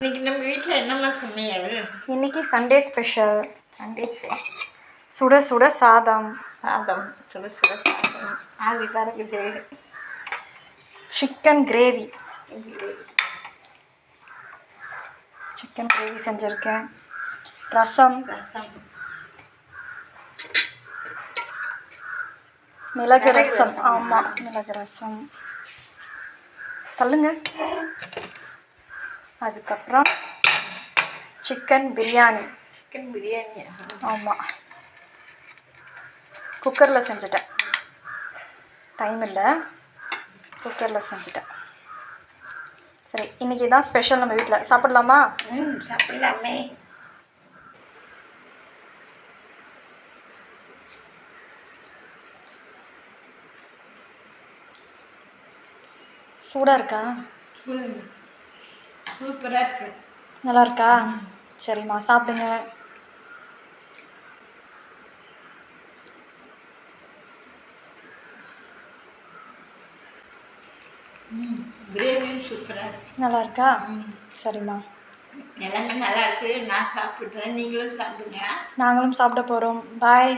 இன்னைக்கு நம்ம வீட்டில் என்னம்மா சமையல்? இன்னைக்கு சண்டே ஸ்பெஷல். சண்டே ஸ்பெஷல் சுட சுட சாதம். சுட சுட சாதம் ஆவி பறக்குது. சிக்கன் கிரேவி செஞ்சுருக்கேன். ரசம், மிளகு ரசம். ஆமாம், மிளகு ரசம். தள்ளுங்க. அதுக்கப்புறம் சிக்கன் பிரியாணி. ஆமாம், குக்கரில் செஞ்சுட்டேன். டைம் இல்லை, குக்கரில் செஞ்சுட்டேன். சரி, இன்றைக்கி தான் ஸ்பெஷல் நம்ம வீட்டில். சாப்பிடலாமா? சாப்பிடலாமே. சூடாக இருக்கா? சூப்பராக இருக்கு. நல்லா இருக்கா? சரிம்மா, சாப்பிடுங்க. கிரேவியும் சூப்பராக இருக்கு. நல்லா இருக்கா? சரிம்மா, எல்லாமே நல்லா இருக்கு. நான் சாப்பிட்றேன், நீங்களும் சாப்பிடுங்க. நாங்களும் சாப்பிட போகிறோம். பாய்.